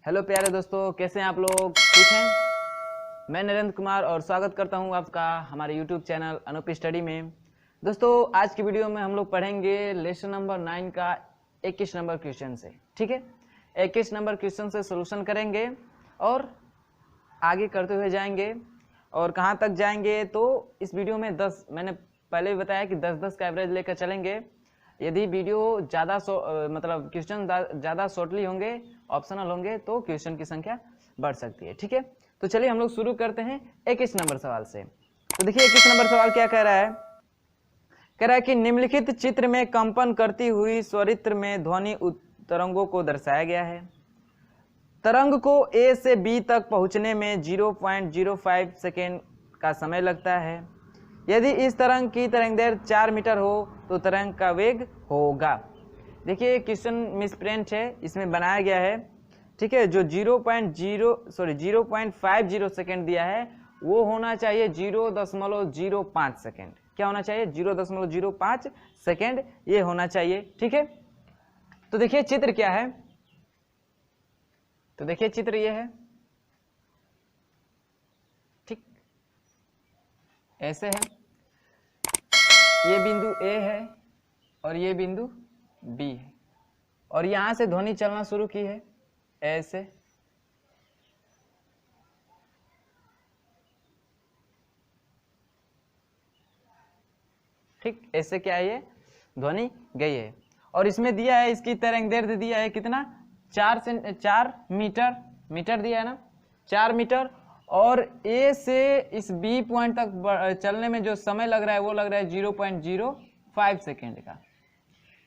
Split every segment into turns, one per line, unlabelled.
Hello प्यारे दोस्तों, कैसे हैं आप लोग? ठीक हैं? मैं नरेंद्र कुमार और स्वागत करता हूं आपका हमारे यूट्यूब चैनल अनूप स्टडी में। दोस्तों, आज की वीडियो में हम लोग पढ़ेंगे लेसन नंबर 9 का 21 नंबर क्वेश्चन से। ठीक है, 21 नंबर क्वेश्चन से सोल्यूशन करेंगे और आगे करते हुए जाएंगे। और कहाँ तक जाएंगे तो इस वीडियो में 10, मैंने पहले भी बताया कि 10-10 का एवरेज लेकर चलेंगे। यदि वीडियो ज़्यादा मतलब क्वेश्चन ज़्यादा शॉर्टली होंगे, ऑप्शनल होंगे, तो क्वेश्चन की संख्या बढ़ सकती है। ठीक है, तो चलिए हम लोग शुरू करते हैं 21 नंबर सवाल से। तो देखिए 21 नंबर सवाल क्या कह रहा है। कह रहा है कि निम्नलिखित चित्र में कंपन करती हुई स्वरित्र में ध्वनि तरंगों को दर्शाया गया है। तरंग को ए से बी तक पहुंचने में 0.05 सेकेंड का समय लगता है। यदि इस तरंग की तरंगदैर्घ्य 4 मीटर हो तो तरंग का वेग होगा। देखिए क्वेश्चन मिसप्रिंट है, इसमें बनाया गया है। ठीक है, जो 0.50 सेकेंड दिया है वो होना चाहिए 0.05 सेकेंड। क्या होना चाहिए? 0.05 सेकेंड ये होना चाहिए। ठीक है, तो देखिए चित्र क्या है। तो देखिए चित्र ये है। ठीक, ऐसे है, ये बिंदु ए है और ये बिंदु बी है, और यहां से ध्वनि चलना शुरू की है ऐसे। ठीक, ऐसे क्या है, ये ध्वनि गई है। और इसमें दिया है, इसकी तरंगदैर्घ्य दिया है कितना? 4 मीटर दिया है ना, 4 मीटर। और ए से इस बी पॉइंट तक चलने में जो समय लग रहा है वो लग रहा है 0.05 सेकेंड का,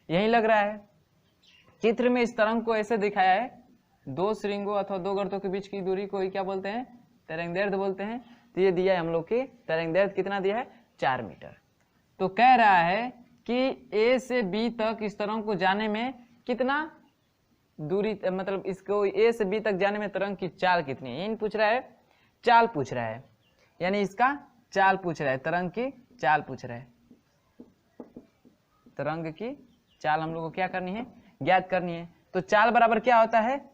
यही लग रहा है। चित्र में इस तरंग को ऐसे दिखाया है, दो श्रृंगों अथवा दो गर्तों के बीच की दूरी को ही क्या बोलते हैं? तरंगदैर्घ्य बोलते हैं। तो ये दिया है हम लोग की तरंगदैर्घ्य कितना दिया है? 4 मीटर। तो कह रहा है कि ए से बी तक इस तरंग को जाने में कितना दूरी, मतलब इसको ए से बी तक जाने में तरंग की चाल कितनी है, इन पूछ रहा है, चाल पूछ रहा है, यानी इसका चाल पूछ रहा है, तरंग की चाल पूछ रहा है। तरंग की चाल हम लोग को क्या करनी है? ज्ञात करनी है। तो चाल बराबर क्या होता है?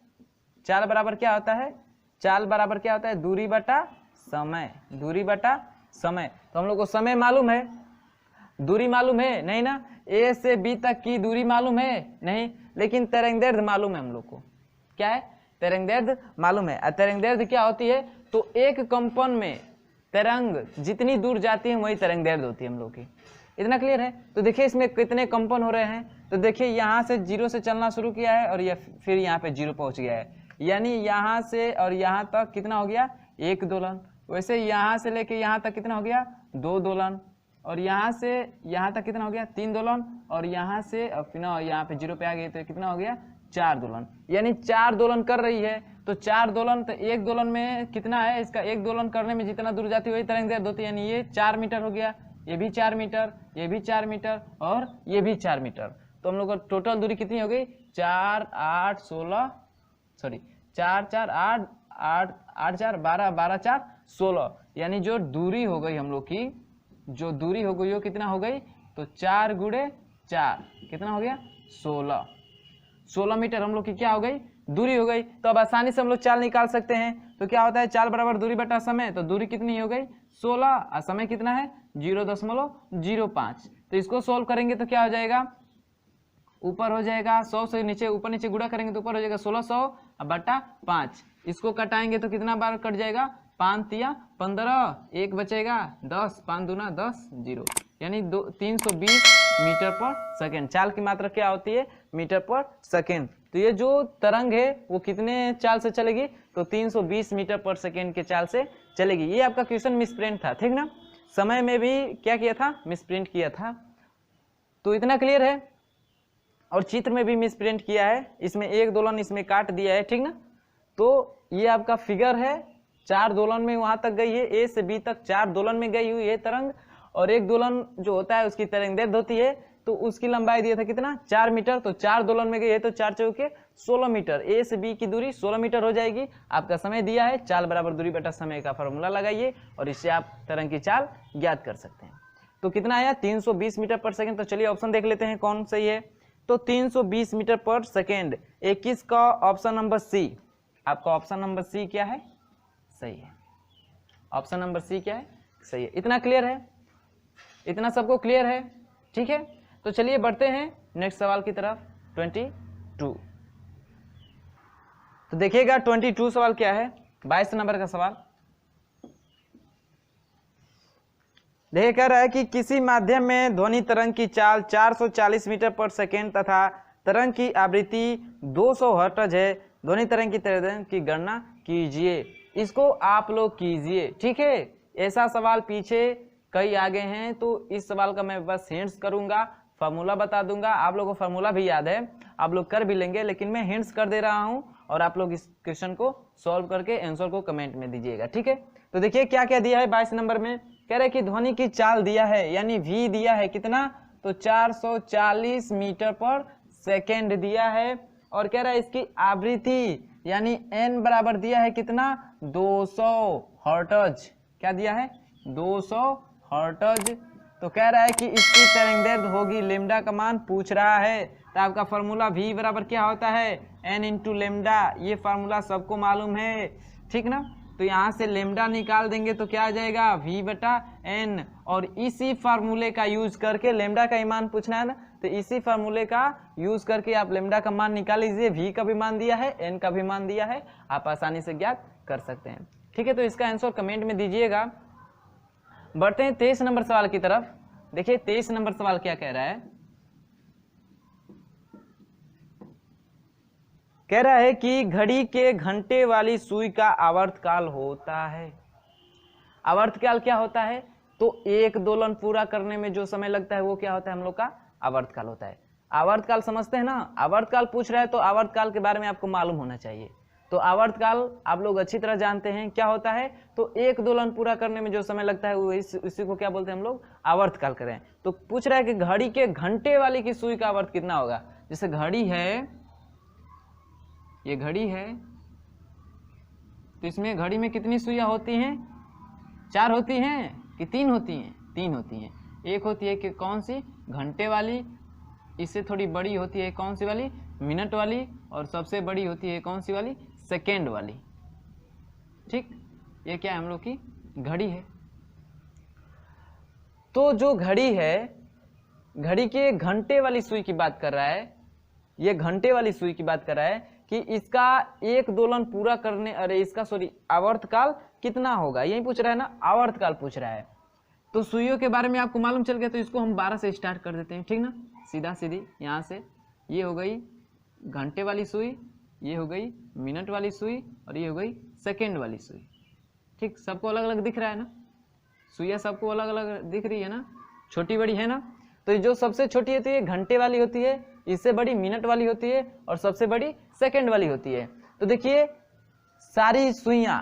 चाल बराबर क्या होता है? चाल बराबर क्या होता है? दूरी बटा समय। दूरी बटा समय। तो हम लोग को समय मालूम है, दूरी मालूम है नहीं ना? ए से बी तक की दूरी मालूम है नहीं, लेकिन तरंगदैर्घ्य मालूम है हम लोग को। क्या है? तरंगदैर्घ्य मालूम है। तरंगदैर्घ्य क्या होती है? तो एक कंपन में तरंग जितनी दूर जाती है वही तरंगदैर्घ्य होती है हम लोग की। इतना क्लियर है? तो देखिए इसमें कितने कंपन हो रहे हैं। तो देखिए यहाँ से 0 से चलना शुरू किया है और यह फिर यहाँ पे 0 पहुंच गया है, यानी यहाँ से और यहाँ तक कितना हो गया? 1 दोलन। वैसे यहाँ से लेके यहाँ तक कितना हो गया? 2 दोलन। और यहाँ से यहाँ तक कितना हो गया? 3 दोलन। और यहाँ से यहाँ पे 0 पे आ गई तो कितना हो गया? 4 दोलन। यानी 4 दोलन कर रही है। तो 4 दोलन, तो 1 दोलन में कितना है? इसका 1 दोलन करने में जितना दूर जाती है वही तरंगदैर्घ्य होती है, यानी ये 4 मीटर हो गया, ये भी 4 मीटर, ये भी 4 मीटर और ये भी 4 मीटर। तो हम लोग का टोटल दूरी कितनी हो गई? 4 8 16 4 4 8 8 8 4 12 12 4 16, यानी जो दूरी हो गई हम लोग की, जो दूरी हो गई वो कितना हो गई? तो 4 गुणे 4 कितना हो गया? 16 मीटर हम लोग की क्या हो गई? दूरी हो गई। तो अब आसानी से हम लोग चाल निकाल सकते हैं। तो क्या होता है? चाल बराबर दूरी बटा समय। तो दूरी कितनी हो गई? 16 और समय कितना है? 0.05। तो इसको सोल्व करेंगे तो क्या हो जाएगा? ऊपर हो जाएगा 100 से नीचे, ऊपर नीचे गुणा करेंगे तो ऊपर हो जाएगा 1600 बटा 5। इसको कटाएंगे तो कितना बार कट जाएगा? 5 तिया 15, 1 बचेगा 10, 5 दूना 10, 0, यानी 320 मीटर पर सेकेंड। चाल की मात्रा क्या होती है? मीटर पर सेकेंड। तो ये जो तरंग है वो कितने चाल से चलेगी? तो 320 मीटर पर सेकेंड के चाल से चलेगी। ये आपका क्वेश्चन मिसप्रिंट था, ठीक ना? समय में भी क्या किया था? मिसप्रिंट किया था। तो इतना क्लियर है। और चित्र में भी मिसप्रिंट किया है, इसमें 1 दोलन इसमें काट दिया है, ठीक ना? तो ये आपका फिगर है, 4 दोलन में वहां तक गई है, ए से बी तक 4 दोलन में गई हुई है तरंग। और 1 दोलन जो होता है उसकी तरंगदैर्घ्य होती है, तो उसकी लंबाई दिया था कितना? 4 मीटर। तो 4 दोलन में गई है तो 4 चौके 16 मीटर। ए से बी की दूरी 16 मीटर हो जाएगी। आपका समय दिया है, चाल बराबर दूरी बटा समय का फॉर्मूला लगाइए और इससे आप तरंग की चाल ज्ञात कर सकते हैं। तो कितना आया? 320 मीटर पर सेकेंड। तो चलिए ऑप्शन देख लेते हैं कौन सही है। तो 320 मीटर पर सेकेंड 21 का ऑप्शन नंबर सी आपका ऑप्शन नंबर सी क्या है, सही है। ऑप्शन नंबर सी क्या है, सही है। इतना क्लियर है, इतना सबको क्लियर है, ठीक है। तो चलिए बढ़ते हैं नेक्स्ट सवाल की तरफ, 22। तो देखिएगा 22 सवाल क्या है, 22 नंबर का सवाल। देखिए कह रहा है कि किसी माध्यम में ध्वनि तरंग की चाल 440 मीटर पर सेकेंड तथा तरंग की आवृत्ति 200 हर्ट्ज है, ध्वनि तरंग की गणना कीजिए। इसको आप लोग कीजिए, ठीक है। ऐसा सवाल पीछे कई आगे हैं, तो इस सवाल का मैं बस हिंट्स करूंगा, फार्मूला बता दूंगा। आप लोगों को फार्मूला भी याद है, आप लोग कर भी लेंगे, लेकिन मैं हिंट्स कर दे रहा हूं और आप लोग इस क्वेश्चन को सॉल्व करके आंसर को कमेंट में दीजिएगा, ठीक है। तो देखिए क्या क्या दिया है 22 नंबर में, कह रहे कि ध्वनि की चाल दिया है, यानी v दिया है कितना, तो 440 मीटर पर सेकेंड दिया है, और कह रहा है इसकी आवृत्ति यानी n बराबर दिया है कितना, 200 हर्ट्ज। क्या दिया है, 200 हर्ट्ज। तो कह रहा है कि इसकी तरंगदैर्घ्य होगी, लेमडा का मान पूछ रहा है, तो आपका फॉर्मूला v बराबर क्या होता है, n इंटू लेमडा। ये फार्मूला सबको मालूम है, ठीक ना। तो यहाँ से लेमडा निकाल देंगे तो क्या आ जाएगा, v बटा n, और इसी फार्मूले का यूज करके लेमडा का मान पूछना है ना, तो इसी फार्मूले का यूज करके आप लेमडा का मान निकाल लीजिए। v का भी मान दिया है, n का भी मान दिया है, आप आसानी से ज्ञात कर सकते हैं, ठीक है। तो इसका आंसर कमेंट में दीजिएगा। बढ़ते हैं 23 नंबर सवाल की तरफ। देखिए 23 नंबर सवाल क्या कह रहा है, कह रहा है कि घड़ी के घंटे वाली सुई का आवर्तकाल होता है। आवर्तकाल क्या होता है, तो एक दोलन पूरा करने में जो समय लगता है वो क्या होता है, हम लोग का आवर्तकाल होता है। आवर्तकाल समझते हैं ना, आवर्तकाल पूछ रहा है तो आवर्तकाल के बारे में आपको मालूम होना चाहिए। तो आवर्तकाल आप लोग अच्छी तरह जानते हैं क्या होता है, तो एक दोलन पूरा करने में जो समय लगता है वो इसी को क्या बोलते हैं हम लोग, आवर्तकाल करें। तो पूछ रहा है कि घड़ी के घंटे वाली की सुई का आवर्त कितना होगा। जैसे घड़ी है, ये घड़ी है, तो इसमें घड़ी में कितनी सुइयां होती हैं, 4 होती हैं कि 3 होती हैं, 3 होती हैं। एक होती है कि कौन सी, घंटे वाली, इससे थोड़ी बड़ी होती है कौन सी वाली, मिनट वाली, और सबसे बड़ी होती है कौन सी वाली, सेकेंड वाली, ठीक। ये क्या है, हम लोग की घड़ी है। तो जो घड़ी है, घड़ी के घंटे वाली सुई की बात कर रहा है, ये घंटे वाली सुई की बात कर रहा है कि इसका एक दोलन पूरा करने, अरे इसका सॉरी आवर्तकाल कितना होगा, यही पूछ रहा है ना, आवर्तकाल पूछ रहा है। तो सुइयों के बारे में आपको मालूम चल गया, तो इसको हम 12 से स्टार्ट कर देते हैं, ठीक ना। सीधा सीधी यहाँ से ये हो गई घंटे वाली सुई, ये हो गई मिनट वाली सुई, और ये हो गई सेकेंड वाली सुई, ठीक। सबको अलग अलग दिख रहा है ना, सुइयाँ सबको अलग अलग दिख रही है ना, छोटी बड़ी है ना। तो जो सबसे छोटी होती है घंटे वाली होती है, इससे बड़ी मिनट वाली होती है, और सबसे बड़ी सेकंड वाली होती है। तो देखिए सारी सुइयां,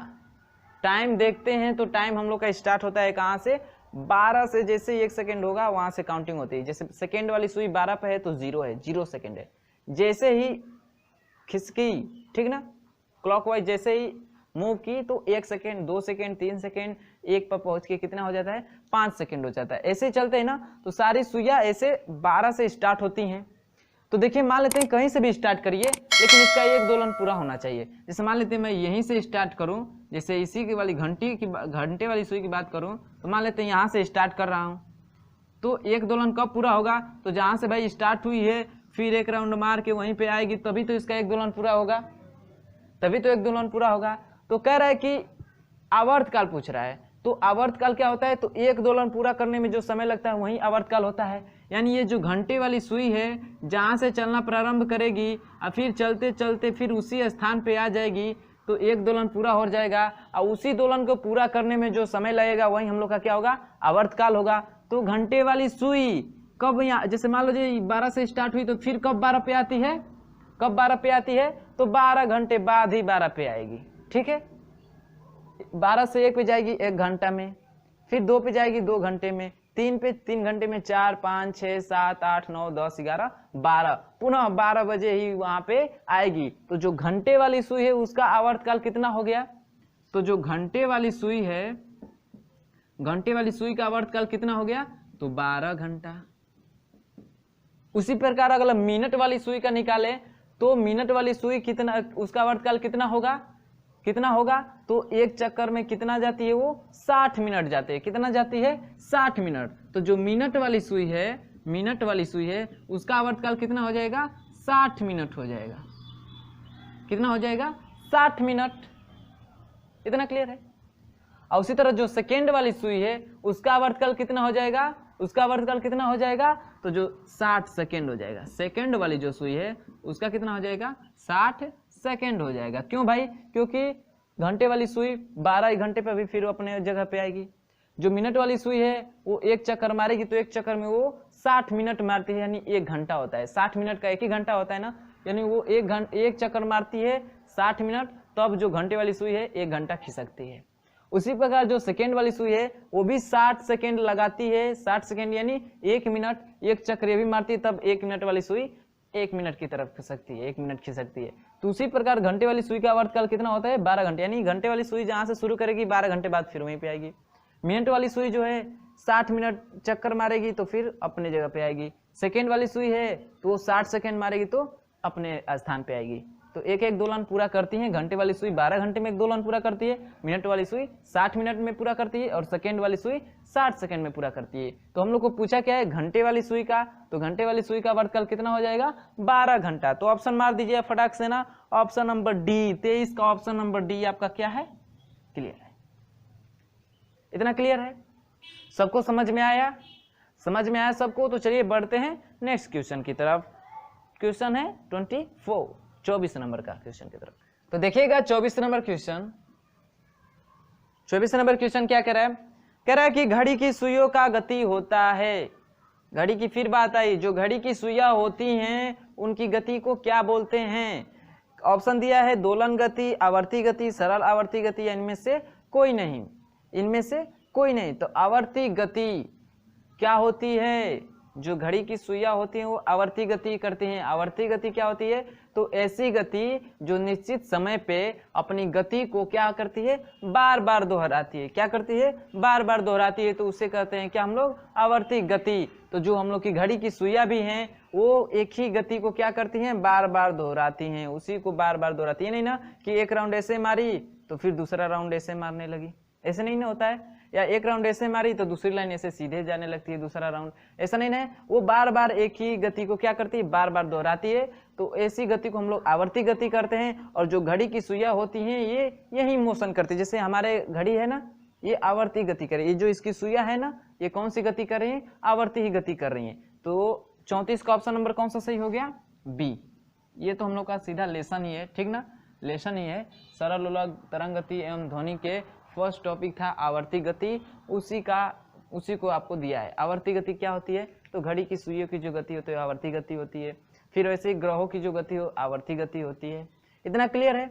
टाइम देखते हैं तो टाइम हम लोग का स्टार्ट होता है कहाँ से, 12 से। जैसे 1 सेकेंड होगा वहां से काउंटिंग होती है। जैसे सेकेंड वाली सुई 12 पे है तो 0 है, 0 सेकेंड है। जैसे ही खिसकी, ठीक ना, क्लॉकवाइज जैसे ही मूव की तो 1 सेकेंड, 2 सेकेंड, 3 सेकेंड, 1 पर पहुंच के कितना हो जाता है, 5 सेकेंड हो जाता है। ऐसे चलते हैं ना, तो सारी सुइयां ऐसे 12 से स्टार्ट होती हैं। तो देखिए मान लेते हैं कहीं से भी स्टार्ट करिए, लेकिन इसका एक दोलन पूरा होना चाहिए। जैसे मान लेते हैं मैं यहीं से स्टार्ट करूं, जैसे इसी की वाली घंटे वाली सुई की बात करूं, तो मान लेते हैं यहाँ से स्टार्ट कर रहा हूं, तो एक दोलन कब पूरा होगा, तो जहां से भाई स्टार्ट हुई है फिर एक राउंड मार के वहीं पे आएगी, तभी तो इसका एक दोलन पूरा होगा, तभी तो एक दोलन पूरा होगा। तो कह रहा है कि आवर्तकाल पूछ रहा है, तो आवर्तकाल क्या होता है, तो एक दोलन पूरा करने में जो समय लगता है वही आवर्तकाल होता है। यानी ये जो घंटे वाली सुई है जहाँ से चलना प्रारंभ करेगी और फिर चलते चलते फिर उसी स्थान पे आ जाएगी, तो एक दोलन पूरा हो जाएगा, और उसी दोलन को पूरा करने में जो समय लगेगा वही हम लोग का क्या होगा, आवर्तकाल होगा। तो घंटे वाली सुई कब, यहाँ जैसे मान लो जी 12 से स्टार्ट हुई, तो फिर कब 12 पे आती है, कब 12 पे आती है, तो 12 घंटे बाद ही 12 पे आएगी, ठीक है। 12 से 1 पे जाएगी 1 घंटा में, फिर 2 पे जाएगी 2 घंटे में, 3 पे 3 घंटे में, 4, 5, 6, 7, 8, 9, 10, 11, 12, पुनः 12 बजे ही वहां पे आएगी। तो जो घंटे वाली सुई है उसका आवर्तकाल कितना हो गया, तो जो घंटे वाली सुई है, घंटे वाली सुई का आवर्तकाल कितना हो गया, तो 12 घंटा। उसी प्रकार अगर मिनट वाली सुई का निकाले, तो मिनट वाली सुई कितना, उसका आवर्तकाल कितना होगा, कितना होगा, तो एक चक्कर में कितना जाती है वो 60 मिनट जाते हैं। कितना जाती है 60 मिनट। तो जो मिनट वाली सुई है उसका आवर्तकाल कितना हो जाएगा 60 मिनट हो जाएगा। कितना हो जाएगा 60 मिनट। इतना क्लियर है। और उसी तरह जो सेकेंड वाली सुई है उसका आवर्तकाल कितना हो जाएगा, उसका आवर्तकाल कितना हो जाएगा, तो जो 60 सेकेंड हो जाएगा। सेकेंड वाली जो सुई है उसका कितना हो जाएगा 60 सेकेंड हो जाएगा। क्यों भाई, क्योंकि घंटे वाली सुई 12 घंटे पे भी फिर अपने जगह पे आएगी। जो मिनट वाली सुई है वो एक चक्कर मारेगी तो एक चक्कर में वो 60 मिनट मारती है, यानी 1 घंटा होता है। 60 मिनट का 1 ही घंटा होता है ना, यानी वो एक चक्कर मारती है 60 मिनट, तब जो घंटे वाली सुई है 1 घंटा खिसकती है। उसी प्रकार जो सेकेंड वाली सुई है वो भी 60 सेकेंड लगाती है। 60 सेकेंड यानी 1 मिनट, एक चक्र ये भी मारती है, तब 1 मिनट वाली सुई 1 मिनट की तरफ खिसकती है, 1 मिनट खिसकती है। तो उसी प्रकार घंटे वाली सुई का आवर्तकाल कितना होता है 12 घंटे, यानी घंटे वाली सुई जहां से शुरू करेगी 12 घंटे बाद फिर वहीं पे आएगी। मिनट वाली सुई जो है 60 मिनट चक्कर मारेगी तो फिर अपने जगह पे आएगी। सेकेंड वाली सुई है तो वो 60 सेकेंड मारेगी तो अपने स्थान पे आएगी। तो एक एक दोलन पूरा करती है। घंटे वाली सुई 12 घंटे में एक दोलन पूरा करती है, मिनट वाली सुई 60 मिनट में पूरा करती है, और सेकेंड वाली सुई 60 सेकेंड में पूरा करती है। तो हम लोग को पूछा क्या है घंटे वाली सुई का, तो घंटे वाली सुई का आवर्तकाल कितना हो जाएगा 12 घंटा। तो ऑप्शन मार दीजिए फटाक से ना, ऑप्शन नंबर डी, 23 का ऑप्शन नंबर डी आपका क्या है, क्लियर है। इतना क्लियर है, सबको समझ में आया, समझ में आया सबको। तो चलिए बढ़ते हैं नेक्स्ट क्वेश्चन की तरफ। क्वेश्चन है 24 नंबर का क्वेश्चन की तरफ। तो देखिएगा 24 नंबर क्वेश्चन, 24 नंबर क्वेश्चन क्या कह रहा है, कह रहा है कि घड़ी की सुइयों का गति होता है। घड़ी की फिर बात आई, जो घड़ी की सुइयां होती हैं उनकी गति को क्या बोलते हैं। ऑप्शन दिया है दोलन गति, आवर्ती गति, सरल आवर्ती गति, या इनमें से कोई नहीं, इनमें से कोई नहीं। तो आवर्ती गति क्या होती है, जो घड़ी की सुइयां होती हैं वो आवर्ती गति करती हैं। आवर्ती गति क्या होती है, तो ऐसी गति जो निश्चित समय पे अपनी गति को क्या करती है, बार बार दोहराती है। क्या करती है, बार बार दोहराती है, तो उसे कहते हैं क्या हम लोग, आवर्ती गति। तो जो हम लोग की घड़ी की सुइयां भी हैं वो एक ही गति को क्या करती हैं, बार बार दोहराती हैं, उसी को बार बार दोहराती है। नहीं ना कि एक राउंड ऐसे मारी तो फिर दूसरा राउंड ऐसे मारने लगी, ऐसे नहीं ना होता है। या एक राउंड ऐसे मारी तो दूसरी लाइन ऐसे सीधे जाने लगती है, दूसरा राउंड ऐसा नहीं है। वो बार बार एक ही गति को क्या करती है, बार बार दोहराती है। तो ऐसी गति को हम लोग आवर्ती गति करते हैं। और जो घड़ी की सुइयां होती हैं ये यही मोशन करती है। जैसे हमारे घड़ी है ना, ये आवर्ती गति कर रही है, ये जो इसकी सुइयां है ना ये कौन सी गति कर रही है, आवर्ती ही गति कर रही है। तो 34 का ऑप्शन नंबर कौन सा सही हो गया, बी। ये तो हम लोग का सीधा लेसन ही है, ठीक ना, लेसन ही है। सरल उलग तरंग गति एवं ध्वनि के फर्स्ट टॉपिक था आवर्ती गति, उसी को आपको दिया है। आवर्ती गति क्या होती है, तो घड़ी की सुइयों की जो गति होती है आवर्ती गति होती है। फिर वैसे ही ग्रहों की जो गति हो आवर्ती गति होती है। इतना क्लियर है।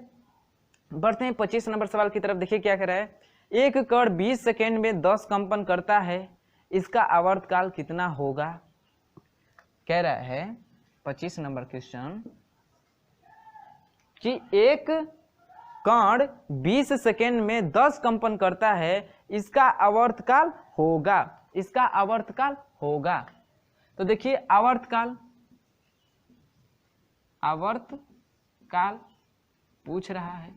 बढ़ते हैं 25 नंबर सवाल की तरफ। देखिए क्या कह रहा है, एक कण 20 सेकेंड में 10 कंपन करता है, इसका आवर्तकाल कितना होगा। कह रहा है 25 नंबर क्वेश्चन कि एक कण 20 सेकेंड में 10 कंपन करता है, इसका आवर्तकाल होगा, इसका आवर्तकाल होगा। तो देखिए आवर्तकाल पूछ रहा है,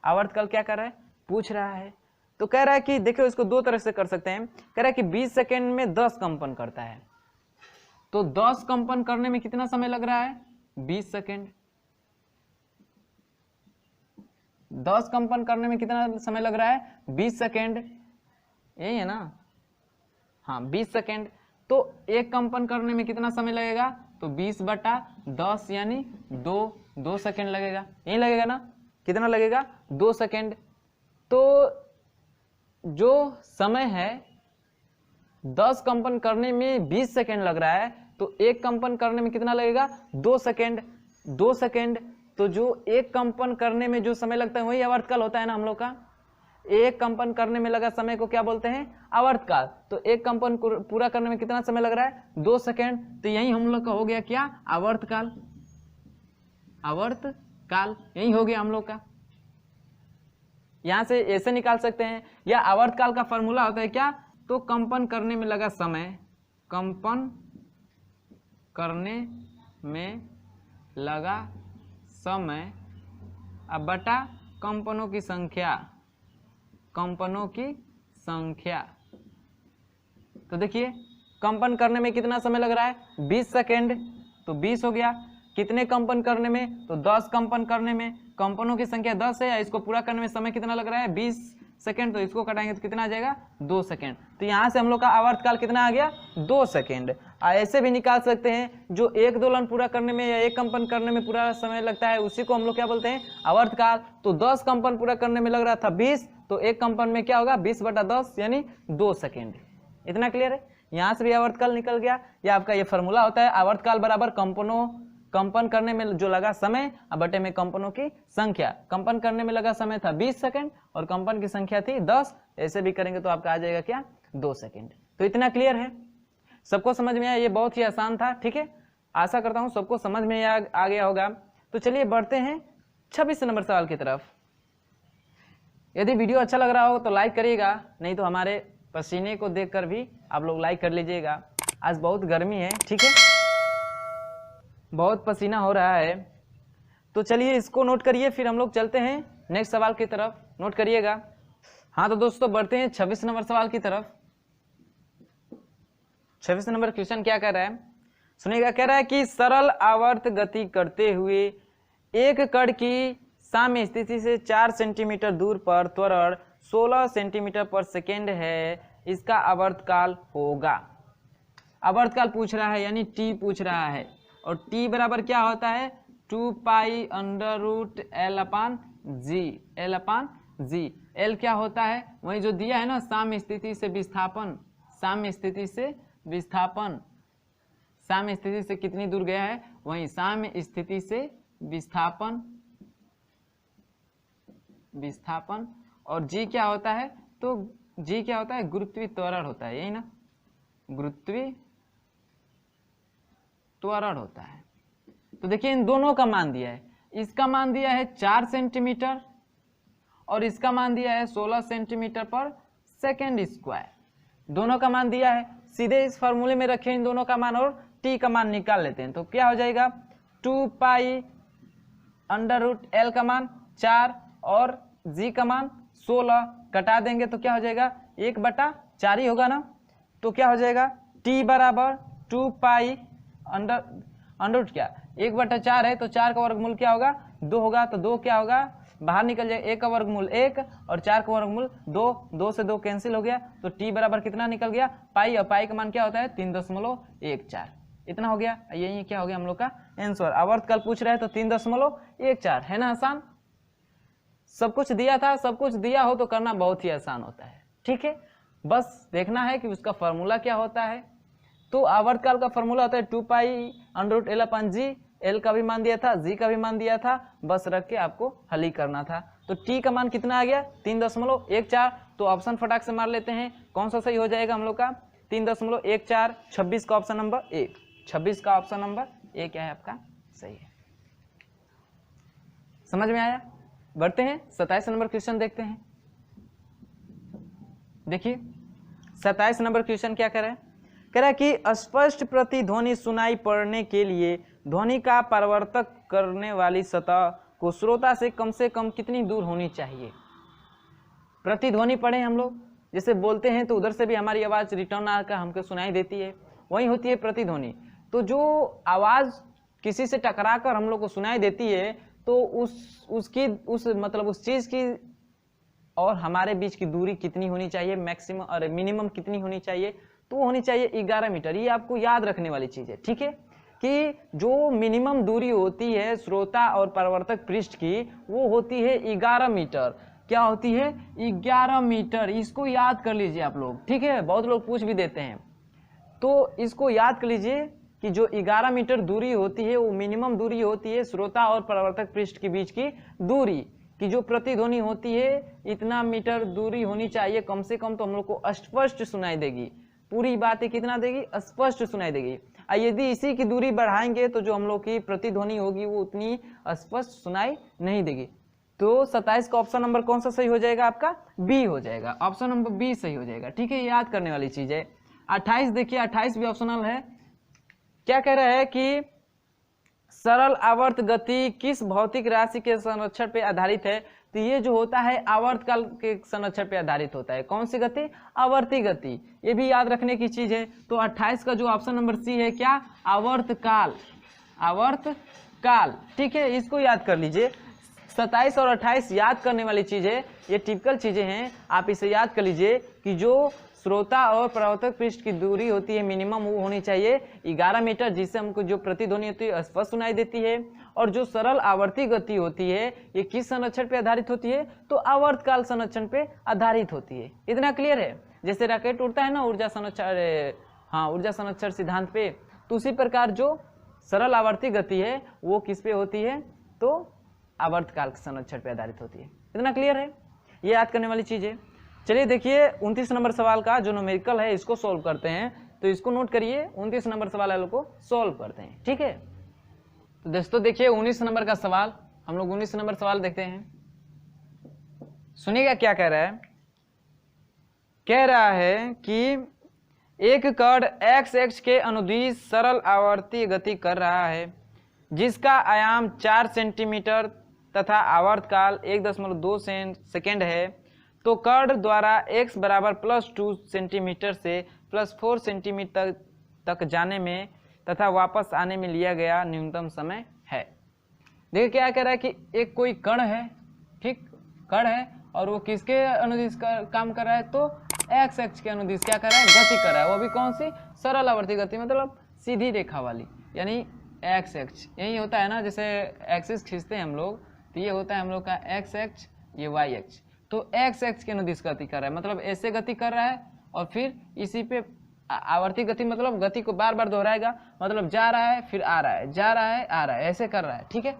आवर्तकाल क्या कर रहा है, पूछ रहा है। तो कह रहा है कि देखो इसको दो तरह से कर सकते हैं। कह रहा है कि 20 सेकेंड में 10 कंपन करता है, तो 10 कंपन करने में कितना समय लग रहा है, 20 सेकेंड। 10 कंपन करने में कितना समय लग रहा है, 20 सेकेंड, यही है ना, हाँ 20 सेकेंड। तो एक कंपन करने में कितना समय लगेगा, तो 20/10 यानी 2 सेकेंड लगेगा, यही लगेगा ना, कितना लगेगा, 2 सेकेंड। तो जो समय है 10 कंपन करने में 20 सेकेंड लग रहा है, तो एक कंपन करने में कितना लगेगा, 2 सेकेंड। 2 सेकेंड, तो जो एक कंपन करने में जो समय लगता है वही आवर्तकाल होता है ना हम लोग का। एक कंपन करने में लगा समय को क्या बोलते हैं, आवर्तकाल। तो एक कंपन पूरा करने में कितना समय लग रहा है, 2 सेकेंड। तो यही हम लोग का हो गया क्या, आवर्तकाल, आवर्तकाल यही हो गया हम लोग का। यहां से ऐसे निकाल सकते हैं, या आवर्तकाल का फॉर्मूला होता है क्या, तो कंपन करने में लगा समय, कंपन करने में लगा समय अब बटा कंपनों की संख्या, कंपनों की संख्या। तो देखिए कंपन करने में कितना समय लग रहा है, 20 सेकेंड, तो 20 हो गया। कितने कंपन करने में, तो 10 कंपन करने में। कंपनों की संख्या 10 है, इसको पूरा करने में समय कितना लग रहा है, 20 सेकेंड, तो इसको घटाएंगे तो कितना आ जाएगा, 2 सेकेंड। तो यहाँ से हम लोग का आवर्तकाल कितना आ गया, 2 सेकेंड। ऐसे भी निकाल सकते हैं, जो एक दोलन पूरा करने में या एक कंपन करने में पूरा समय लगता है, उसी को हम लोग क्या बोलते हैं, आवर्तकाल। तो 10 कंपन पूरा करने में लग रहा था 20, तो एक कंपन में क्या होगा, 20/10 यानी 2 सेकेंड। इतना क्लियर है। यहाँ से भी आवर्तकाल निकल गया। या आपका ये फॉर्मूला होता है, आवर्तकाल बराबर कंपन करने में जो लगा समय बटे में कंपनों की संख्या। कंपन करने में लगा समय था 20 सेकंड और कंपन की संख्या थी 10। ऐसे भी करेंगे तो आपका आ जाएगा क्या, 2 सेकंड। तो इतना क्लियर है, सबको समझ में आया। ये बहुत ही आसान था, ठीक है। आशा करता हूँ सबको समझ में आ गया होगा। तो चलिए बढ़ते हैं 26 नंबर सवाल की तरफ। यदि वीडियो अच्छा लग रहा हो तो लाइक करिएगा, नहीं तो हमारे पसीने को देखकर भी आप लोग लाइक कर लीजिएगा। आज बहुत गर्मी है, ठीक है, बहुत पसीना हो रहा है। तो चलिए इसको नोट करिए, फिर हम लोग चलते हैं नेक्स्ट सवाल की तरफ। नोट करिएगा। हाँ तो दोस्तों बढ़ते हैं 26 नंबर सवाल की तरफ। 26 नंबर क्वेश्चन क्या कह रहा है, सुनिएगा। कह रहा है कि सरल आवर्त गति करते हुए एक कण की साम्य स्थिति से 4 सेंटीमीटर दूर पर त्वरण 16 सेंटीमीटर पर सेकेंड है, इसका आवर्तकाल होगा। आवर्तकाल पूछ रहा है, यानी टी पूछ रहा है। और टी बराबर क्या होता है, 2π√L/g। L/g, L क्या होता है, वही जो दिया है ना, साम्य स्थिति से विस्थापन। साम्य स्थिति से विस्थापन, साम्य स्थिति से कितनी दूर गया है, वही साम्य स्थिति से विस्थापन। विस्थापन और जी क्या होता है, तो जी क्या होता है, गुरुत्वीय त्वरण होता है, यही ना, गुरुत्वीय त्वरण होता है। तो देखिए इन दोनों का मान दिया है, इसका मान दिया है 4 सेंटीमीटर और इसका मान दिया है 16 सेंटीमीटर पर सेकेंड स्क्वायर। दोनों का मान दिया है, सीधे इस फॉर्मूले में रखें इन दोनों का मान और टी का मान निकाल लेते हैं। तो क्या हो जाएगा, 2π√L का मान 4 और जी का मान 16, कटा देंगे तो क्या हो जाएगा, 1/4 ही होगा ना। तो क्या हो जाएगा, टी बराबर 2π अंडर क्या, 1/4 है, तो 4 का वर्गमूल क्या होगा, 2 होगा। तो 2 क्या होगा, बाहर निकल जाएगा, 1 का वर्गमूल 1 और 4 का वर्गमूल 2, 2 से 2 कैंसिल हो गया। तो टी बराबर कितना निकल गया, पाई, और पाई का मान क्या होता है, 3.14। इतना हो गया, यही क्या हो गया हम लोग का आंसर। आवर्तकाल पूछ रहा है तो 3.14 है ना, आसान। सब कुछ दिया था, सब कुछ दिया हो तो करना बहुत ही आसान होता है, ठीक है। बस देखना है कि उसका फॉर्मूला क्या होता है। तो आवर्तकाल का फॉर्मूला होता है 2π√L/g। L का भी मान दिया था, G का भी मान दिया था, बस रख के आपको हल ही करना था। तो T का मान कितना आ गया, 3.14। तो ऑप्शन फटाक से मार लेते हैं, कौन सा सही हो जाएगा हम लोग का, 3.14। 26 का ऑप्शन नंबर ए, 26 का ऑप्शन नंबर ए क्या है आपका, सही है। समझ में आया। बढ़ते हैं 27 नंबर क्वेश्चन देखते हैं। देखिए 27 नंबर क्वेश्चन क्या कह रहा है, कह रहा है कि स्पष्ट प्रतिध्वनि सुनाई पड़ने के लिए ध्वनि का परावर्तक करने वाली सतह को श्रोता से कम कितनी दूर होनी चाहिए। प्रतिध्वनि पढ़े हम लोग, जैसे बोलते हैं तो उधर से भी हमारी आवाज रिटर्न आकर हमको सुनाई देती है, वही होती है प्रतिध्वनि। तो जो आवाज किसी से टकरा कर हम लोग को सुनाई देती है, तो उस चीज की और हमारे बीच की दूरी कितनी होनी चाहिए, मैक्सिमम और मिनिमम कितनी होनी चाहिए, तो वो होनी चाहिए 11 मीटर। ये आपको याद रखने वाली चीज है, ठीक है, कि जो मिनिमम दूरी होती है श्रोता और परावर्तक पृष्ठ की, वो होती है 11 मीटर। क्या होती है, 11 मीटर। इसको याद कर लीजिए आप लोग, ठीक है, बहुत लोग पूछ भी देते हैं, तो इसको याद कर लीजिए कि जो 11 मीटर दूरी होती है वो मिनिमम दूरी होती है श्रोता और परावर्तक पृष्ठ के बीच की दूरी की। जो प्रतिध्वनि होती है इतना मीटर दूरी होनी चाहिए कम से कम, तो हम लोग को स्पष्ट सुनाई देगी। पूरी बातें कितना देगी, स्पष्ट सुनाई देगी। यदि इसी की दूरी बढ़ाएंगे तो जो हम लोग की प्रतिध्वनि होगी वो उतनी स्पष्ट सुनाई नहीं देगी। तो 27 का ऑप्शन नंबर कौन सा सही हो जाएगा आपका, बी हो जाएगा। ऑप्शन नंबर बी सही हो जाएगा, ठीक है, याद करने वाली चीज है। 28 देखिए, 28 भी ऑप्शनल है। क्या कह रहा है कि सरल आवर्त गति किस भौतिक राशि के संरक्षण पे आधारित है? तो ये जो होता है आवर्तकाल के संरक्षण पे आधारित होता है। कौन सी गति? आवर्ती गति। ये भी याद रखने की चीज है। तो 28 का जो ऑप्शन नंबर सी है क्या? आवर्तकाल। आवर्तकाल, ठीक है, इसको याद कर लीजिए। 27 और 28 याद करने वाली चीज है, ये टिपिकल चीजें हैं, आप इसे याद कर लीजिए कि जो श्रोता और प्रवर्तक पृष्ठ की दूरी होती है मिनिमम वो होनी चाहिए 11 मीटर, जिससे हमको जो प्रतिध्वनि होती है स्पष्ट सुनाई देती है। और जो सरल आवर्ती गति होती है ये किस संरक्षण पे आधारित होती है? तो आवर्तकाल संरक्षण पे आधारित होती है। इतना क्लियर है? जैसे रॉकेट उड़ता है ना ऊर्जा संरक्षण, हाँ ऊर्जा संरक्षण सिद्धांत पे, तो उसी प्रकार जो सरल आवर्ती गति है वो किस पे होती है? तो आवर्तकाल संरक्षण पे आधारित होती है। इतना क्लियर है? ये याद करने वाली चीज है। चलिए देखिए 29 नंबर सवाल का जो न्यूमेरिकल है इसको सॉल्व करते हैं। तो इसको नोट करिए, 29 नंबर सवाल वालों को सॉल्व करते हैं, ठीक है। तो दोस्तों देखिए 19 नंबर का सवाल, हम लोग 19 नंबर सवाल देखते हैं। सुनिएगा क्या कह रहा है। कह रहा है कि एक कण x के अनुदिश सरल आवर्ती गति कर रहा है जिसका आयाम 4 सेंटीमीटर तथा आवर्तकाल 1.2 सेकेंड है। तो कण द्वारा x बराबर +2 सेंटीमीटर से +4 सेंटीमीटर तक जाने में तथा वापस आने में लिया गया न्यूनतम समय है। देखिए क्या कह रहा है कि एक कोई कण है, ठीक, कण है और वो किसके अनुदिश काम कर रहा है? तो x के अनुदिश क्या कर रहा है? गति कर रहा है। वो भी कौन सी? सरल आवर्ती गति, मतलब सीधी रेखा वाली, यानी x यही होता है ना, जैसे एक्सिस खींचते हैं हम लोग, तो ये होता है हम लोग का x, ये y। तो x के अनुदिश गति कर रहा है, मतलब ऐसे गति कर रहा है और फिर इसी पे आवर्ती गति, मतलब गति को बार बार दोहराएगा, मतलब जा रहा है फिर आ रहा है, जा रहा है आ रहा है, ऐसे कर रहा है, ठीक है।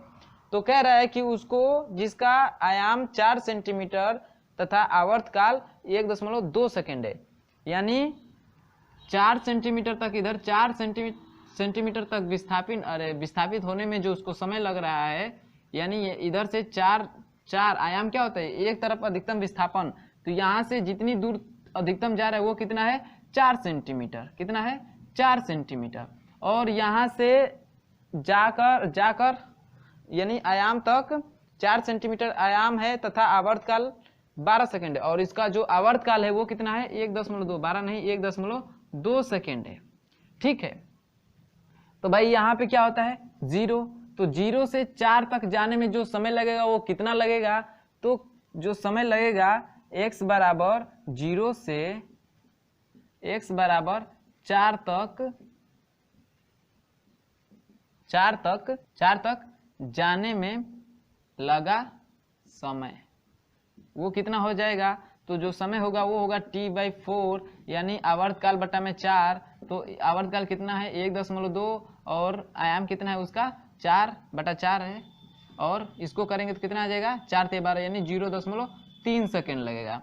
तो कह रहा है कि उसको जिसका आयाम 4 सेंटीमीटर तथा आवर्तकाल 1.2 सेकेंड है, यानी 4 सेंटीमीटर तक, इधर 4 सेंटीमीटर तक विस्थापित होने में जो उसको समय लग रहा है, यानी इधर से 4 आयाम क्या होता है? एक तरफ अधिकतम विस्थापन, तो यहाँ से जितनी दूर अधिकतम जा रहा है वो कितना है? 4 सेंटीमीटर। कितना है? 4 सेंटीमीटर। और यहाँ से जाकर यानी आयाम तक 4 सेंटीमीटर आयाम है तथा आवर्तकाल 12 सेकेंड है, और इसका जो आवर्तकाल है वो कितना है? 1.2, 12 नहीं 1.2 सेकेंड है, ठीक है। तो भाई यहाँ पे क्या होता है? 0। तो 0 से 4 तक जाने में जो समय लगेगा वो कितना लगेगा? तो जो समय लगेगा x बराबर 0 से x बराबर 4 तक जाने में लगा समय, वो कितना हो जाएगा? तो जो समय होगा वो होगा t/4, यानी आवर्तकाल बटा में 4। तो आवर्तकाल कितना है? 1.2 और आयाम कितना है उसका? 4/4 है, और इसको करेंगे तो कितना आ जाएगा? 4 × 12 यानी 0.3 सेकेंड लगेगा।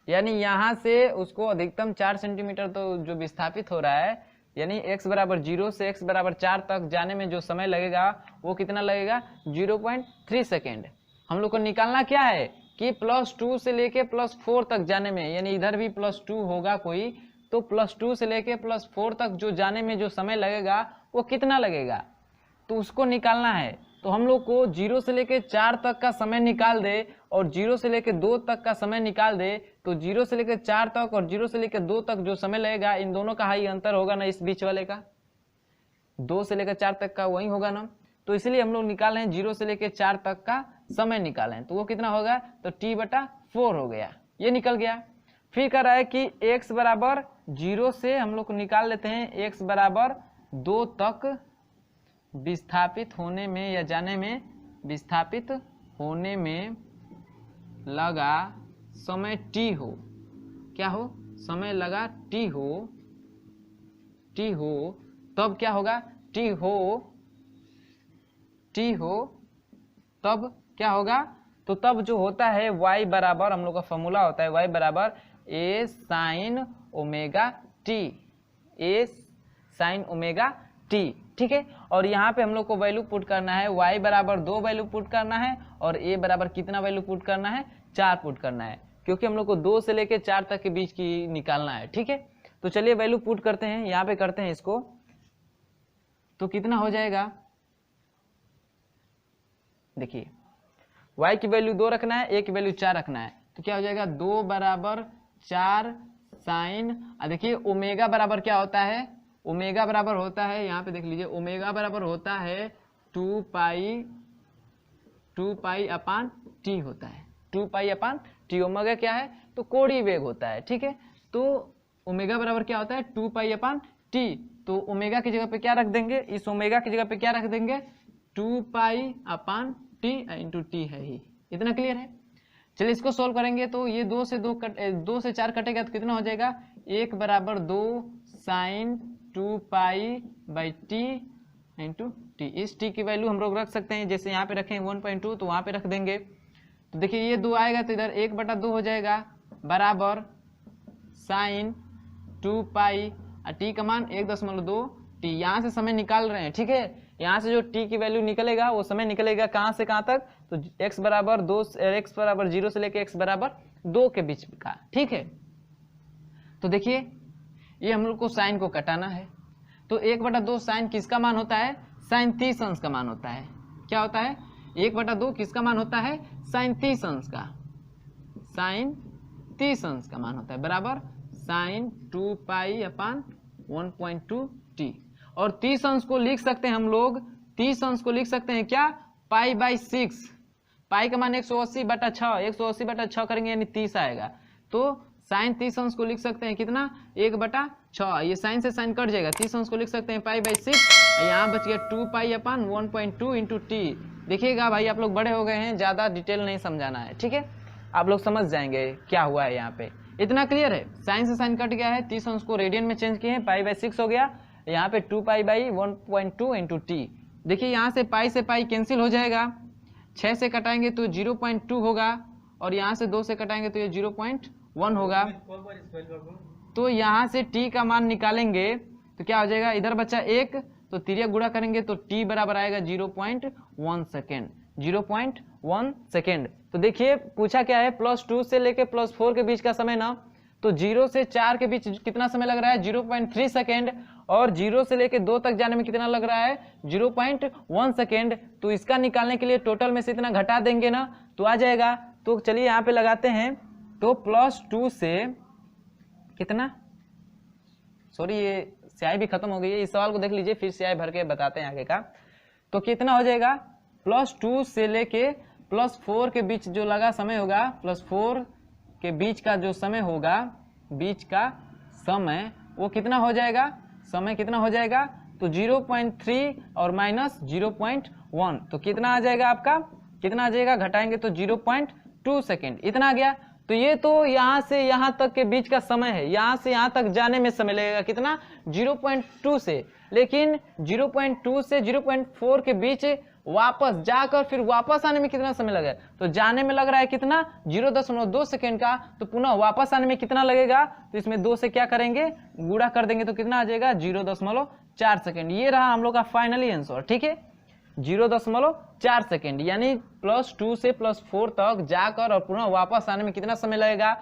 यानी यहाँ से उसको अधिकतम 4 सेंटीमीटर तो जो विस्थापित हो रहा है, यानी x बराबर 0 से x बराबर 4 तक जाने में जो समय लगेगा वो कितना लगेगा? 0.3 सेकेंड। हम लोग को निकालना क्या है कि +2 से लेके +4 तक जाने में, यानी इधर भी +2 होगा कोई, तो +2 से लेके +4 तक जो जाने में जो समय लगेगा वो कितना लगेगा, तो उसको निकालना है। तो हम लोग को 0 से लेके 4 तक का समय निकाल दे और 0 से लेके 2 तक का समय निकाल दे, तो 0 से लेके 4 तक और 0 से लेके 2 तक जो समय लगेगा, इन दोनों का ही अंतर होगा ना, इस बीच वाले का 2 से लेकर 4 तक का वही होगा ना। तो इसलिए हम लोग निकाल रहे हैं 0 से लेकर 4 तक का समय निकाले हैं, तो वो कितना होगा? तो t/4 हो गया, ये निकल गया। फिर कह रहा है कि x बराबर 0 से हम लोग निकाल लेते हैं x बराबर 2 तक विस्थापित होने में या जाने में, विस्थापित होने में लगा समय t हो, क्या हो? समय लगा t हो, तब क्या होगा? t हो तब क्या होगा? तो तब जो होता है y बराबर, हम लोग का फॉर्मूला होता है y बराबर a sin ओमेगा t, ठीक है। और यहाँ पे हम लोग को वैल्यू पुट करना है, y बराबर 2 वैल्यू पुट करना है और a बराबर कितना वैल्यू पुट करना है? 4 पुट करना है, क्योंकि हम लोग को 2 से लेके 4 तक के बीच की निकालना है, ठीक है। तो चलिए वैल्यू पुट करते हैं, यहाँ पे करते हैं इसको, तो कितना हो जाएगा? देखिए y की वैल्यू 2 रखना है, a की वैल्यू 4 रखना है, तो क्या हो जाएगा 2 बराबर 4 साइन, देखिए ओमेगा बराबर क्या होता है, ओमेगा बराबर होता है, यहाँ पे देख लीजिए ओमेगा बराबर होता है 2 पाई अपान टी होता है, 2 पाई अपान टी। ओमेगा क्या है, तो कोणीय वेग होता है, ठीक है। तो ओमेगा बराबर क्या होता है 2 पाई अपान टी, तो ओमेगा की जगह पे क्या रख देंगे, इस ओमेगा की जगह पे क्या रख देंगे 2 पाई अपान टी इंटू टी है ही। इतना क्लियर है। चलिए इसको सोल्व करेंगे तो ये 2 से 4 कटेगा तो कितना हो जाएगा 1 बराबर 2 sine 2 pi by T into T. इस टी की वैल्यू हम लोग रख सकते हैं, जैसे यहाँ पे रखें 1.2 तो वहाँ पे रख देंगे। तो देखिए ये 2 आएगा तो इधर 1/2 हो जाएगा बराबर साइन 2 पाई, टी का मान 1.2 टी। यहाँ से समय निकाल रहे हैं, ठीक है। यहाँ से जो टी की वैल्यू निकलेगा वो समय निकलेगा कहाँ से कहाँ तक, तो x बराबर 0 से लेके x बराबर 2 के बीच का, ठीक है। तो देखिए ये हम लोग को साइन को कटाना है, तो 1/2 साइन किसका मान होता है, साइन 30 अंश का मान होता है। क्या होता है 1/2 किसका मान होता है, साइन 30 अंश का, साइन 30 अंश का मान होता है बराबर साइन 2 पाई अपान 1.2 टी। और 30 अंश को लिख सकते हैं हम लोग, 30 अंश को लिख सकते हैं क्या, पाई बाई 6। पाई का मान 180/6, 180/6 करेंगे यानी 30 आएगा, तो साइन 30 अंश को लिख सकते हैं कितना 1/6। ये साइन से साइन कट जाएगा, 30 अंश को लिख सकते हैं पाई बाई 6, यहाँ बच गया 2 पाई अपान 1.2 इंटू टी। देखिएगा भाई आप लोग बड़े हो गए हैं, ज़्यादा डिटेल नहीं समझाना है, ठीक है। आप लोग समझ जाएंगे क्या हुआ है यहाँ पे। इतना क्लियर है, साइन से साइन कट गया है, 30 अंश को रेडियन में चेंज किए हैं, पाई बाई 6 हो गया, यहाँ पे 2 पाई बाई 1.2 इंटू टी। देखिए यहाँ से पाई कैंसिल हो जाएगा, 6 से कटाएंगे तो 0.2 होगा, और यहाँ से 2 से कटाएंगे तो ये 0.1 होगा। तो यहाँ से टी का मान निकालेंगे तो क्या हो जाएगा, इधर बचा 1 तो तिरिया गुणा करेंगे तो टी बराबर आएगा 0.1 सेकेंड, 0.1 सेकेंड। तो देखिए पूछा क्या है, +2 से लेके +4 के बीच का समय ना, तो 0 से 4 के बीच कितना समय लग रहा है 0.3 सेकेंड, और 0 से लेके 2 तक जाने में कितना लग रहा है 0.1 सेकेंड। तो इसका निकालने के लिए टोटल में से इतना घटा देंगे ना तो आ जाएगा। तो चलिए यहाँ पे लगाते हैं, तो +2 से कितना, सॉरी ये स्याही भी खत्म हो गई है, इस सवाल को देख लीजिए फिर स्याही भर के बताते हैं आगे का। तो कितना हो जाएगा +2 से लेके +4 के बीच जो लगा समय होगा, +4 के बीच का जो समय होगा, बीच का समय वो कितना हो जाएगा, समय कितना हो जाएगा, तो 0.3 और माइनस 0.1, तो कितना आ जाएगा आपका, कितना आ जाएगा, घटाएंगे तो 0.2 सेकेंड, इतना आ गया। तो ये तो यहाँ से यहाँ तक के बीच का समय है, यहाँ से यहाँ तक जाने में समय लगेगा कितना 0.2 से, लेकिन 0.2 से 0.4 के बीच वापस जाकर फिर वापस आने में कितना समय लगेगा, तो जाने में लग रहा है कितना 0.2 सेकेंड का, तो पुनः वापस आने में कितना लगेगा, तो इसमें 2 से क्या करेंगे गुणा कर देंगे तो कितना आ जाएगा 0.4 सेकेंड। ये रहा हम लोग का फाइनली आंसर, ठीक है 0.4 सेकेंड, यानी +2 से +4 तक जाकर और पुनः वापस आने में कितना समय लगेगा,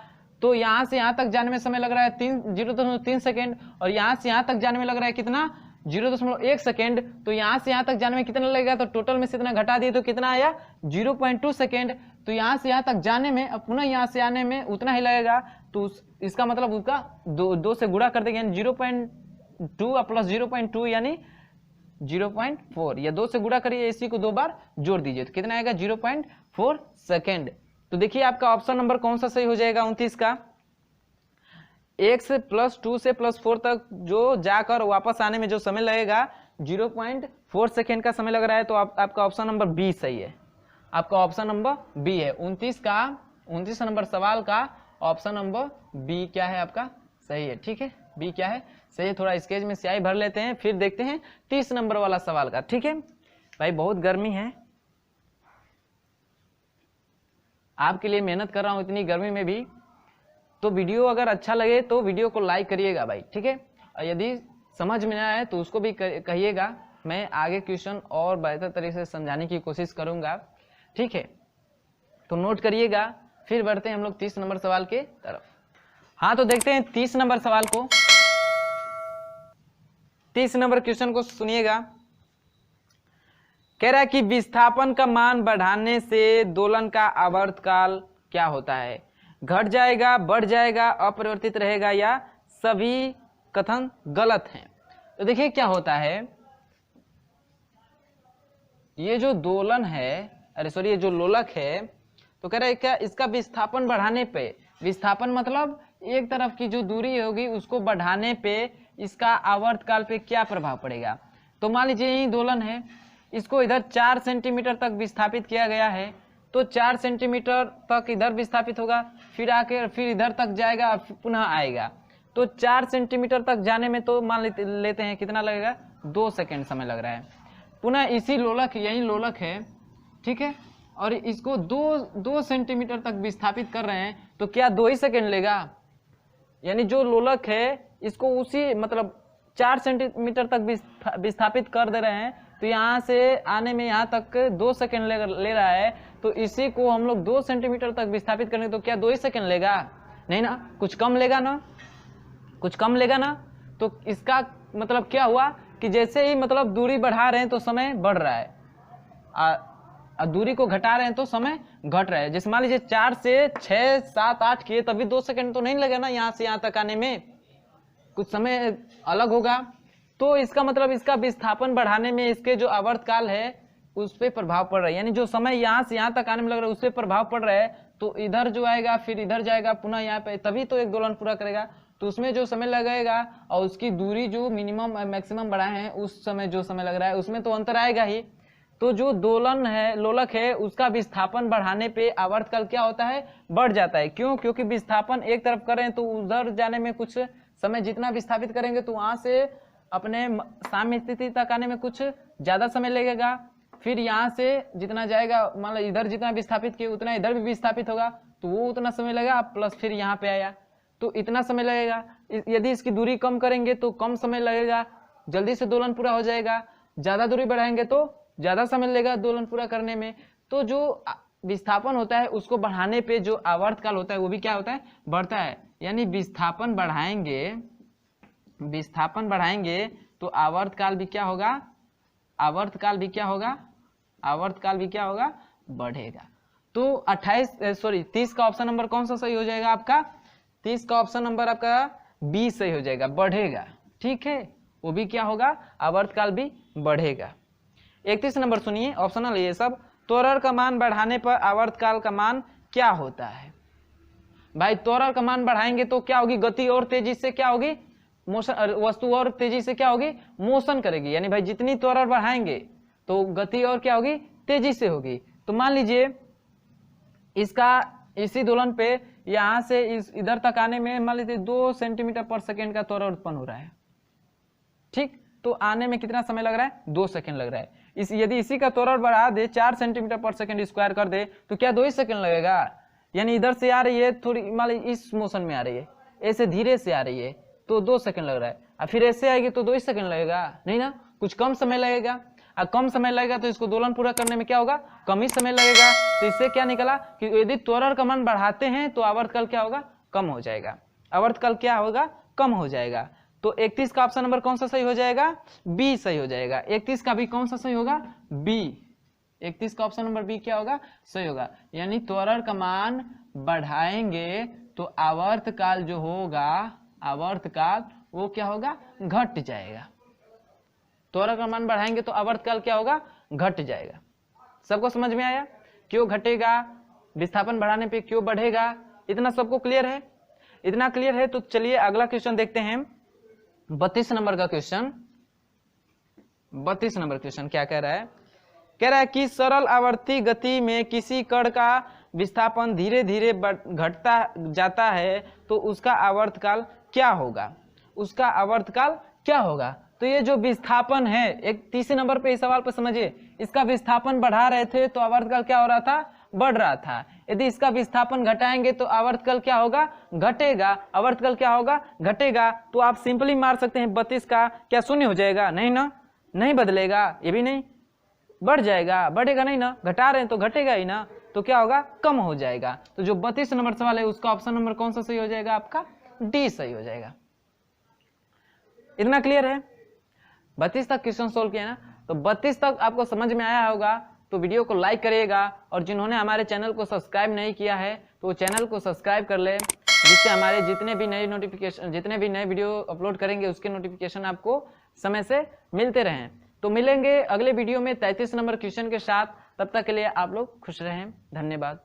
तो यहाँ से यहाँ तक जाने में समय लग रहा है 0.3 सेकेंड, और यहाँ से यहाँ तक जाने में लग रहा है कितना 0.1 सेकेंड। तो यहाँ से यहाँ तक जाने में कितना लगेगा, तो टोटल में से इतना घटा दिए तो कितना आया 0.2 सेकेंड। तो यहाँ से यहाँ तक जाने में अब पुनः यहाँ से आने में उतना ही लगेगा, तो इसका मतलब उसका 2 से गुणा कर देंगे, 0.2 प्लस 0.2 यानी 0.4, या 2 से गुणा करिए, इसी को 2 बार जोड़ दीजिए तो कितना आएगा 0.4 सेकेंड। तो देखिए आपका ऑप्शन नंबर कौन सा सही हो जाएगा 29 का, 1 से +2 से +4 तक जो जाकर वापस आने में जो समय लगेगा 0.4 सेकेंड का समय लग रहा है, तो आपका ऑप्शन नंबर बी सही है, आपका ऑप्शन नंबर बी है। 29 नंबर सवाल का ऑप्शन नंबर बी क्या है आपका सही है, ठीक है बी क्या है सही है। थोड़ा स्केच में स्याही भर लेते हैं, फिर देखते हैं 30 नंबर वाला सवाल का, ठीक है भाई। बहुत गर्मी है, आपके लिए मेहनत कर रहा हूं इतनी गर्मी में भी, तो वीडियो अगर अच्छा लगे तो वीडियो को लाइक करिएगा भाई, ठीक है। और यदि समझ में आए तो उसको भी कहिएगा, मैं आगे क्वेश्चन और बेहतर तरीके से समझाने की कोशिश करूंगा, ठीक है। तो नोट करिएगा, फिर बढ़ते हैं हम लोग 30 नंबर सवाल के तरफ। हाँ तो देखते हैं 30 नंबर सवाल को, 30 नंबर क्वेश्चन को सुनिएगा। कह रहा है कि विस्थापन का मान बढ़ाने से दोलन का आवर्तकाल क्या होता है, घट जाएगा, बढ़ जाएगा, अपरिवर्तित रहेगा या सभी कथन गलत हैं। तो देखिए क्या होता है, ये जो दोलन है, अरे सॉरी ये जो लोलक है, तो कह रहा है क्या इसका विस्थापन बढ़ाने पे, विस्थापन मतलब एक तरफ की जो दूरी होगी उसको बढ़ाने पे इसका आवर्तकाल पे क्या प्रभाव पड़ेगा। तो मान लीजिए यही दोलन है, इसको इधर 4 सेंटीमीटर तक विस्थापित किया गया है, तो 4 सेंटीमीटर तक इधर विस्थापित होगा, फिर आके फिर इधर तक जाएगा, पुनः आएगा। तो 4 सेंटीमीटर तक जाने में तो मान लेते हैं कितना लगेगा, 2 सेकेंड समय लग रहा है। पुनः इसी लोलक, यही लोलक है, ठीक है, और इसको 2 सेंटीमीटर तक विस्थापित कर रहे हैं, तो क्या 2 ही सेकेंड लेगा। यानी जो लोलक है इसको उसी मतलब 4 सेंटीमीटर तक विस्थापित कर दे रहे हैं, तो यहाँ से आने में यहाँ तक 2 सेकेंड ले रहा है, तो इसी को हम लोग 2 सेंटीमीटर तक विस्थापित करेंगे तो क्या 2 ही सेकेंड लेगा, नहीं ना, कुछ कम लेगा ना, कुछ कम लेगा ना। तो इसका मतलब क्या हुआ कि जैसे ही मतलब दूरी बढ़ा रहे हैं तो समय बढ़ रहा है, दूरी को घटा रहे हैं तो समय घट रहा है। जैसे मान लीजिए 4 से 6, 7, 8 किए तभी 2 सेकेंड तो नहीं लगे ना, यहाँ से यहाँ तक आने में कुछ समय अलग होगा। तो इसका मतलब इसका विस्थापन बढ़ाने में इसके जो आवर्तकाल है उस पर प्रभाव पड़ रहा है, यानी जो समय यहाँ से यहाँ तक आने में लग रहा है उस पर प्रभाव पड़ रहा है। तो इधर जो आएगा फिर इधर जाएगा, पुनः यहाँ पे, तभी तो एक दोलन पूरा करेगा। तो उसमें जो समय लगेगा और उसकी दूरी जो मिनिमम मैक्सिमम बढ़ाए हैं उस समय जो समय लग रहा है उसमें तो अंतर आएगा ही। तो जो दोलन है, लोलक है, उसका विस्थापन बढ़ाने पे आवर्तकाल क्या होता है, बढ़ जाता है। क्यों? क्योंकि विस्थापन एक तरफ करें तो उधर जाने में कुछ समय जितना विस्थापित करेंगे तो वहां से अपने साम्य स्थिति तक आने में कुछ ज्यादा समय लगेगा। फिर यहाँ से जितना जाएगा, मान लो इधर जितना विस्थापित किए उतना इधर भी विस्थापित होगा, तो वो उतना समय लगेगा, प्लस फिर यहाँ पे आया तो इतना समय लगेगा। यदि इसकी दूरी कम करेंगे तो कम समय लगेगा, जल्दी से दोलन पूरा हो जाएगा। ज्यादा दूरी बढ़ाएंगे तो ज्यादा समय लगेगा दोलन पूरा करने में। तो जो विस्थापन होता है उसको बढ़ाने पे जो आवर्तकाल होता है वो भी क्या होता है, बढ़ता है। यानी विस्थापन बढ़ाएंगे तो आवर्तकाल भी क्या होगा, आवर्तकाल भी क्या होगा, आवर्तकाल भी क्या होगा, बढ़ेगा। तो 30 का ऑप्शन नंबर कौन सा सही हो जाएगा आपका, 30 का ऑप्शन नंबर आपका बी सही हो जाएगा, बढ़ेगा। ठीक है, वो भी क्या होगा, आवर्तकाल भी बढ़ेगा। 31 नंबर सुनिए, ऑप्शनल ये सब। त्वरण का मान बढ़ाने पर आवर्तकाल का मान क्या होता है। भाई त्वरण का मान बढ़ाएंगे तो क्या होगी, गति और तेजी से क्या होगी, मोशन, वस्तु और तेजी से क्या होगी, मोशन करेगी। यानी भाई जितनी त्वरण बढ़ाएंगे तो गति और क्या होगी, तेजी से होगी। तो मान लीजिए इसका इसी दोलन पे यहां से इधर तक आने में मान लीजिए 2 सेंटीमीटर पर सेकेंड का त्वरण उत्पन्न हो रहा है, ठीक। तो आने में कितना समय लग रहा है, 2 सेकेंड लग रहा है। यदि इसी का त्वरण बढ़ा दे 4 सेंटीमीटर पर सेकेंड स्क्वायर कर दे तो क्या 2 ही सेकेंड लगेगा। यानी इधर से आ रही है थोड़ी, मान लीजिए इस मोशन में आ रही है, ऐसे धीरे से आ रही है तो 2 सेकेंड लग रहा है, और फिर ऐसे आएगी तो 2 ही सेकेंड लगेगा, नहीं ना, कुछ कम समय लगेगा। और कम समय लगेगा तो इसको दोलन पूरा करने में क्या होगा, कम ही समय लगेगा। तो इससे क्या निकला कि यदि त्वरण का मान बढ़ाते हैं तो आवर्तकाल क्या होगा, कम हो जाएगा, आवर्तकाल क्या होगा, कम हो जाएगा। तो 31 का ऑप्शन नंबर कौन सा सही हो जाएगा, बी सही हो जाएगा। 31 का भी कौन सा सही होगा, बी। 31 का ऑप्शन नंबर बी क्या होगा, सही होगा। यानी त्वरण का मान बढ़ाएंगे तो आवर्तकाल जो होगा, आवर्तकाल वो क्या होगा, घट जाएगा। त्वरण का मान बढ़ाएंगे तो आवर्तकाल क्या होगा, घट जाएगा। सबको समझ में आया, क्यों घटेगा, विस्थापन बढ़ाने पे क्यों बढ़ेगा, इतना सबको क्लियर है। इतना क्लियर है तो चलिए अगला क्वेश्चन देखते हैं। 32 नंबर का क्वेश्चन, 32 नंबर क्वेश्चन क्या कह रहा है, कह रहा है कि सरल आवर्ती गति में किसी कण का विस्थापन धीरे धीरे घटता जाता है तो उसका आवर्तकाल क्या होगा, उसका आवर्तकाल क्या होगा। तो ये जो विस्थापन है, एक 30 नंबर पे इस सवाल पर समझिए, इसका विस्थापन बढ़ा रहे थे तो आवर्तकाल क्या हो रहा था, बढ़ रहा था। यदि इसका विस्थापन घटाएंगे तो आवर्तकाल क्या होगा, घटेगा। आवर्तकाल क्या होगा, घटेगा। तो आप सिंपली मार सकते हैं 32 का क्या शून्य हो जाएगा, नहीं ना, नहीं बदलेगा, ये भी नहीं, बढ़ जाएगा, बढ़ेगा नहीं ना, घटा रहे हैं तो घटेगा ही ना, तो क्या होगा, कम हो जाएगा। तो जो 32 नंबर सवाल है उसका ऑप्शन नंबर कौन सा सही हो जाएगा, आपका डी सही हो जाएगा। इतना क्लियर है, 32 तक क्वेश्चन सोल्व किया ना। तो 32 तक आपको समझ में आया होगा तो वीडियो को लाइक करिएगा, और जिन्होंने हमारे चैनल को सब्सक्राइब नहीं किया है तो वो चैनल को सब्सक्राइब कर ले, जिससे हमारे जितने भी नए वीडियो अपलोड करेंगे उसके नोटिफिकेशन आपको समय से मिलते रहें। तो मिलेंगे अगले वीडियो में 33 नंबर क्वेश्चन के साथ। तब तक के लिए आप लोग खुश रहें। धन्यवाद।